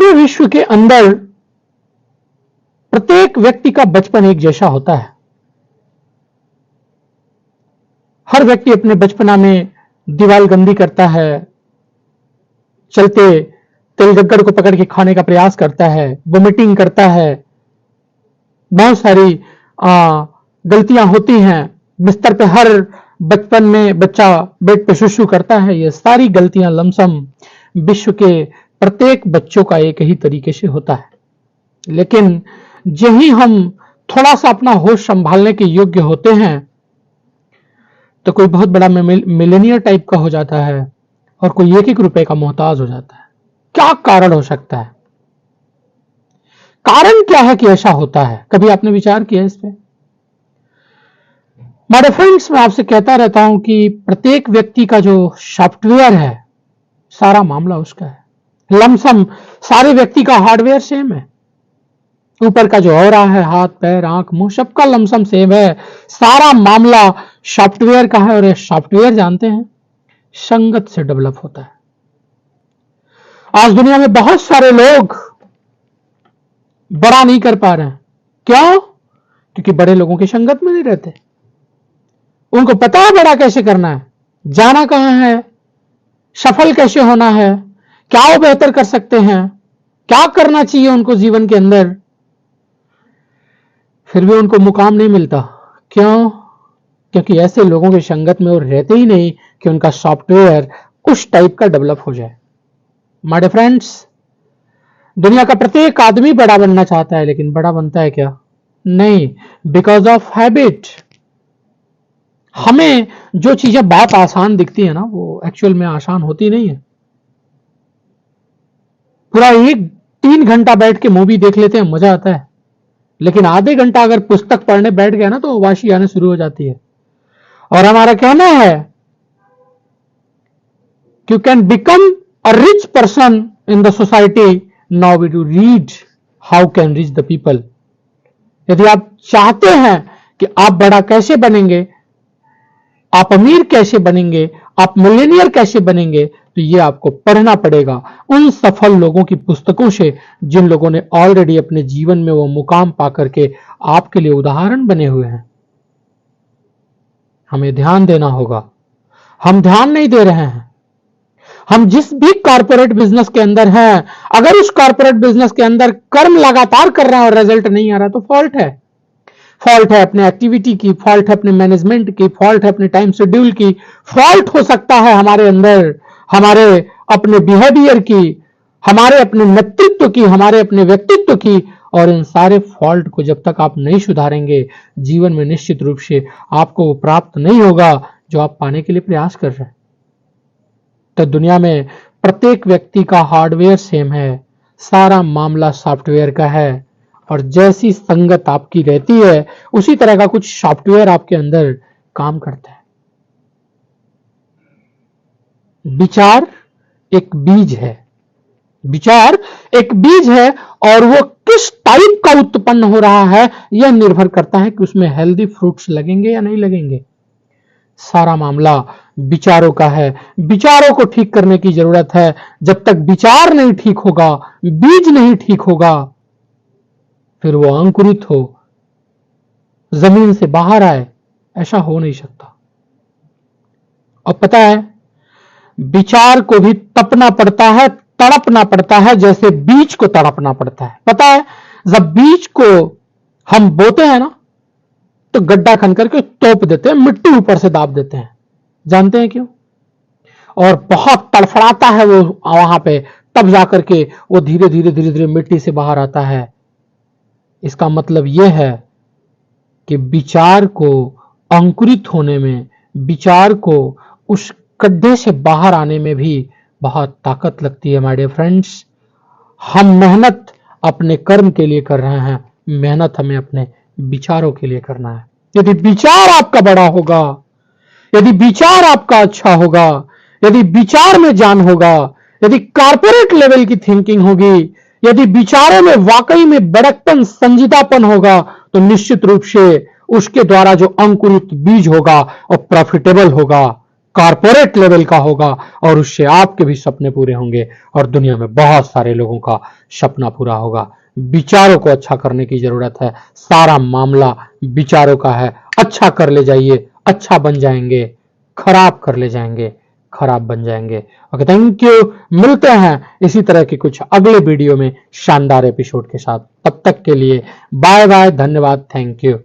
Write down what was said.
पूरे विश्व के अंदर प्रत्येक व्यक्ति का बचपन एक जैसा होता है। हर व्यक्ति अपने बचपना में दीवार गंदी करता है, चलते तिलगग्गड़ को पकड़ के खाने का प्रयास करता है, वोमिटिंग करता है, बहुत सारी गलतियां होती हैं। बिस्तर पे हर बचपन में बच्चा बेड पे शुशु करता है। ये सारी गलतियां लमसम विश्व के प्रत्येक बच्चों का एक ही तरीके से होता है। लेकिन यही हम थोड़ा सा अपना होश संभालने के योग्य होते हैं तो कोई बहुत बड़ा मिलेनियर टाइप का हो जाता है और कोई 1-1 रुपए का मोहताज हो जाता है। क्या कारण हो सकता है? कारण क्या है कि ऐसा होता है? कभी आपने विचार किया इस पे? मेरे फ्रेंड्स, मैं आपसे कहता रहता हूं कि प्रत्येक व्यक्ति का जो सॉफ्टवेयर है, सारा मामला उसका है। लमसम सारे व्यक्ति का हार्डवेयर सेम है। ऊपर का जो ऑरा है, हाथ पैर आंख मुंह, सबका लमसम सेम है। सारा मामला सॉफ्टवेयर का है और ये सॉफ्टवेयर जानते हैं संगत से डेवलप होता है। आज दुनिया में बहुत सारे लोग बड़ा नहीं कर पा रहे हैं। क्यों? क्योंकि बड़े लोगों की संगत में नहीं रहते। उनको पता है बड़ा कैसे करना है, जाना कहां है, सफल कैसे होना है, क्या वो बेहतर कर सकते हैं, क्या करना चाहिए उनको जीवन के अंदर, फिर भी उनको मुकाम नहीं मिलता। क्यों? क्योंकि ऐसे लोगों की संगत में वो रहते ही नहीं कि उनका सॉफ्टवेयर उस टाइप का डेवलप हो जाए। माय फ्रेंड्स, दुनिया का प्रत्येक आदमी बड़ा बनना चाहता है, लेकिन बड़ा बनता है क्या? नहीं, बिकॉज ऑफ हैबिट। हमें जो चीजें बहुत आसान दिखती है ना, वो एक्चुअल में आसान होती नहीं है। पूरा 3 घंटा बैठ के मूवी देख लेते हैं, मजा आता है, लेकिन आधे घंटा अगर पुस्तक पढ़ने बैठ गया ना तो वाशी आने शुरू हो जाती है। और हमारा कहना है you can become a rich person in the society, now we do read how can reach the people. यदि आप चाहते हैं कि आप बड़ा कैसे बनेंगे, आप अमीर कैसे बनेंगे, आप मिलेनियर कैसे बनेंगे, तो ये आपको पढ़ना पड़ेगा उन सफल लोगों की पुस्तकों से जिन लोगों ने ऑलरेडी अपने जीवन में वो मुकाम पा करके आपके लिए उदाहरण बने हुए हैं। हमें ध्यान देना होगा। हम ध्यान नहीं दे रहे हैं। हम जिस भी कॉर्पोरेट बिजनेस के अंदर हैं, अगर उस कॉर्पोरेट बिजनेस के अंदर कर्म लगातार कर रहा है और रिजल्ट नहीं आ रहा तो फॉल्ट है। फॉल्ट है अपने एक्टिविटी की, फॉल्ट है अपने मैनेजमेंट की, फॉल्ट है अपने टाइम शेड्यूल की, फॉल्ट हो सकता है हमारे अंदर, हमारे अपने बिहेवियर की, हमारे अपने नेतृत्व की, हमारे अपने व्यक्तित्व की। और इन सारे फॉल्ट को जब तक आप नहीं सुधारेंगे, जीवन में निश्चित रूप से आपको वो प्राप्त नहीं होगा जो आप पाने के लिए प्रयास कर रहे हैं। तो दुनिया में प्रत्येक व्यक्ति का हार्डवेयर सेम है, सारा मामला सॉफ्टवेयर का है। और जैसी संगत आपकी रहती है, उसी तरह का कुछ सॉफ्टवेयर आपके अंदर काम करता है। विचार एक बीज है। विचार एक बीज है और वो किस टाइप का उत्पन्न हो रहा है, यह निर्भर करता है कि उसमें हेल्दी फ्रूट्स लगेंगे या नहीं लगेंगे। सारा मामला विचारों का है। विचारों को ठीक करने की जरूरत है। जब तक विचार नहीं ठीक होगा, बीज नहीं ठीक होगा, फिर वो अंकुरित हो, जमीन से बाहर आए, ऐसा हो नहीं सकता। और पता है, विचार को भी तपना पड़ता है, तड़पना पड़ता है, जैसे बीज को तड़पना पड़ता है। पता है, जब बीज को हम बोते हैं ना, तो गड्ढा खन करके तोप देते हैं, मिट्टी ऊपर से दाब देते हैं। जानते हैं क्यों? और बहुत तड़फड़ाता है वो वहां पे, तब जाकर के वो धीरे धीरे मिट्टी से बाहर आता है। इसका मतलब यह है कि विचार को अंकुरित होने में, विचार को उस गड्ढे से बाहर आने में भी बहुत ताकत लगती है। माय डियर फ्रेंड्स, हम मेहनत अपने कर्म के लिए कर रहे हैं, मेहनत हमें अपने विचारों के लिए करना है। यदि विचार आपका बड़ा होगा, यदि विचार आपका अच्छा होगा, यदि विचार में जान होगा, यदि कॉर्पोरेट लेवल की थिंकिंग होगी, यदि विचारों में वाकई में बड़कपन, संजीदापन होगा, तो निश्चित रूप से उसके द्वारा जो अंकुरित बीज होगा और प्रॉफिटेबल होगा। कारपोरेट लेवल का होगा और उससे आपके भी सपने पूरे होंगे और दुनिया में बहुत सारे लोगों का सपना पूरा होगा। विचारों को अच्छा करने की जरूरत है, सारा मामला विचारों का है। अच्छा कर ले जाइए, अच्छा बन जाएंगे, खराब कर ले जाएंगे, खराब बन जाएंगे। Okay, thank you. मिलते हैं इसी तरह के कुछ अगले वीडियो में शानदार एपिसोड के साथ। तब तक के लिए बाय बाय, धन्यवाद, थैंक यू।